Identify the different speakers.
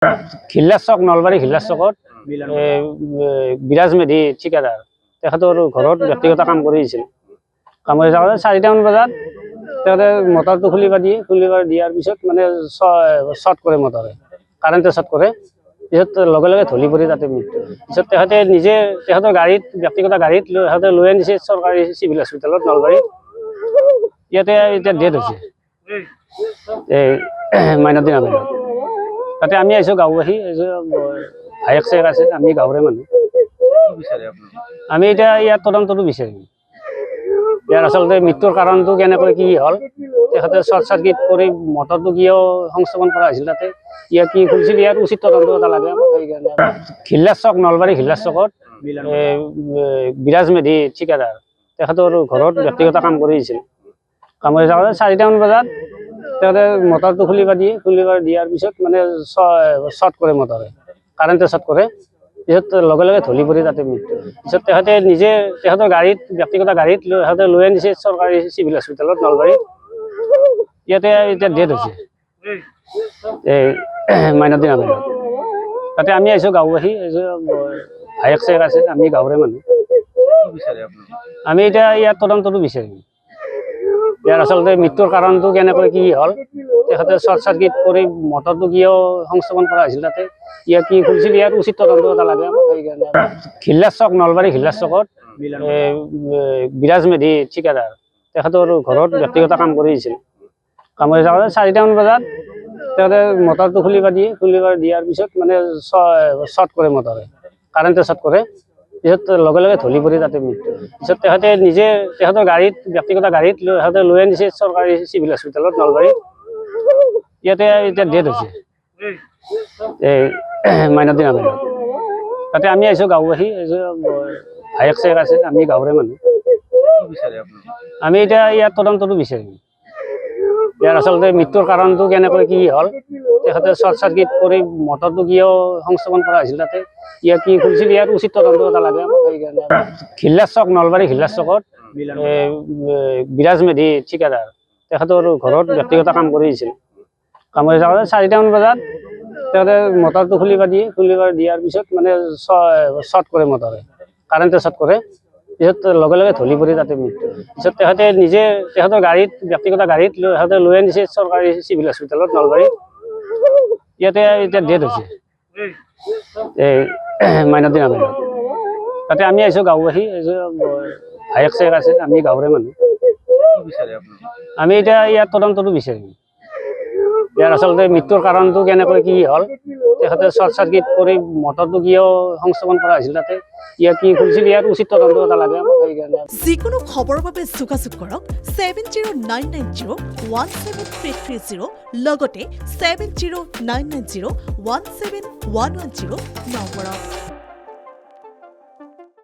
Speaker 1: খিল্লাৰ চক নলবাৰী খিল্লাৰ চকত বিৰাজ মেধি ঠিকাদাৰ তেখেতৰ ঘৰত ব্যক্তিগত কাম কৰি আছিল। কাম কৰি থাকোঁতে 4টামান বজাত তেখেতে মটৰটো খুলিব দিয়াৰ পিছত মানে শ্বৰ্ট কৰে, মটৰে কাৰেণ্টে শ্বৰ্ট কৰে। পিছত লগে লগে ঢলি পৰি তাতে মৃত্যু। পিছত তেখেতে নিজে তেখেতৰ গাড়ীত ব্যক্তিগত গাড়ীত তেখেতে লৈ আনিছে চৰকাৰী চিভিল হস্পিটেলত নলবাৰীত। ইয়াতে এতিয়া ডেথ হৈছে মাইনাদিন আবেদন। তাতে আমি আহিছোঁ গাঁওবাসী, ভায়েক চেক আছে, আমি গাঁৱৰে মানুহ। আমি এতিয়া ইয়াত তদন্তটো বিচাৰিম। ইয়াৰ আচলতে মৃত্যুৰ কাৰণটো কেনেকৈ কি হ'ল, তেখেতে শ্বৰ্ট চাৰ্কিট কৰি মটৰটো কিয় সংস্থাপন কৰা হৈছিল, তাতে ইয়াৰ কি খুলিছিল, ইয়াৰ উচিত তদন্ত এটা লাগে। সেইকাৰণে খিল্লাৰ চক নলবাৰী খিল্লাৰ চকত বিৰাজ মেধি ঠিকাদাৰ তেখেতৰ ঘৰত ব্যক্তিগত কাম কৰি আছিল। কাম কৰি থাকোঁতে 4টামান বজাত তেখেতে মটৰটো খুলিব দিয়াৰ পিছত মানে শ্বৰ্ট কৰে, মটৰে কাৰেণ্টে শ্বৰ্ট কৰে। পিছত লগে লগে ঢলি পৰি তাতে মৃত্যু। পিছত তেখেতে নিজে তেখেতৰ গাড়ীত ব্যক্তিগত গাড়ীত তেখেতে লৈ আনিছে চৰকাৰী চিভিল হস্পিটেলত নলবাৰীত। ইয়াতে এতিয়া ডেথ হৈছে মাইনাদিন আবেদন। তাতে আমি আহিছোঁ গাঁওবাসী, ভায়েক চেক আছে, আমি গাঁৱৰে মানুহ। আমি এতিয়া ইয়াত তদন্তটো বিচাৰিম। ইয়াৰ আচলতে মৃত্যুৰ কাৰণটো কেনেকৈ কি হ'ল, তেখেতে শ্বৰ্ট চাৰ্কিট কৰি মটৰটো কিয় সংস্থাপন কৰা হৈছিল, তাতে ইয়াৰ কি খুলিছিল, ইয়াৰ উচিত তদন্ত এটা লাগে। সেইকাৰণে খিল্লাৰ চক নলবাৰী খিল্লাৰ চকত বিৰাজ মেধি ঠিকাদাৰ তেখেতৰ ঘৰত ব্যক্তিগত কাম কৰি আছিল। কাম কৰি থাকোঁতে 4টামান বজাত তেখেতে মটৰটো খুলিব দিয়াৰ পিছত মানে শ্বৰ্ট কৰে, মটৰে কাৰেণ্টে শ্বৰ্ট কৰে। পিছত লগে লগে ঢলি পৰি তাতে মৃত্যু। পিছত তেখেতে নিজে তেখেতৰ গাড়ীত ব্যক্তিগত গাড়ীত তেখেতে লৈ আনিছে চৰকাৰী চিভিল হস্পিটেলত নলবাৰীত। ইয়াতে এতিয়া ডেথ হৈছে মাইনাদিন আবেদন। তাতে আমি আহিছোঁ গাঁওবাসী, ভায়েক চেক আছে, আমি গাঁৱৰে মানুহ। আমি এতিয়া ইয়াত তদন্তটো বিচাৰিম। ইয়াৰ আচলতে মৃত্যুৰ কাৰণটো কেনেকৈ কি হ'ল, তেখেতে শ্বৰ্ট চাৰ্কিট কৰি মটৰটো কিয় সংস্থাপন কৰা হৈছিল, তাতে ইয়াৰ কি খুলিছিল, ইয়াৰ উচিত তদন্ত এটা লাগে। সেইকাৰণে খিল্লাৰ চক নলবাৰী খিল্লাৰ চকত বিৰাজ মেধি ঠিকাদাৰ তেখেতৰ ঘৰত ব্যক্তিগত কাম কৰি আছিল। কাম কৰি থাকোঁতে 4টামান বজাত তেখেতে মটৰটো খুলিব দিয়াৰ পিছত মানে শ্বৰ্ট কৰে, মটৰে কাৰেণ্টে শ্বৰ্ট কৰে। পিছত লগে লগে ঢলি পৰি তাতে মৃত্যু। পিছত তেখেতে নিজে তেখেতৰ গাড়ীত ব্যক্তিগত গাড়ীত তেখেতে লৈ আনিছে চৰকাৰী চিভিল হস্পিটেলত নলবাৰীত। ইয়াতে এতিয়া ডেথ হৈছে মাইনাদিন আবেদন। তাতে আমি আহিছোঁ গাঁওবাসী, ভায়েক চেক আছে, আমি গাঁৱৰে মানুহ। আমি এতিয়া ইয়াত তদন্তটো বিচাৰিম। ইয়াৰ আচলতে মৃত্যুৰ কাৰণটো কেনেকৈ কি হ'ল, তেখেতে শ্বৰ্ট চাৰ্কিট কৰি মটৰটো কিয় সংস্থাপন কৰা হৈছিল, তাতে ইয়াৰ কি খুলিছিল, ইয়াৰ উচিত তদন্ত এটা লাগে। সেইকাৰণে
Speaker 2: যিকোনো খবৰৰ বাবে যোগাযোগ কৰক 7099017330 লগতে 7099017110 নম্বৰত।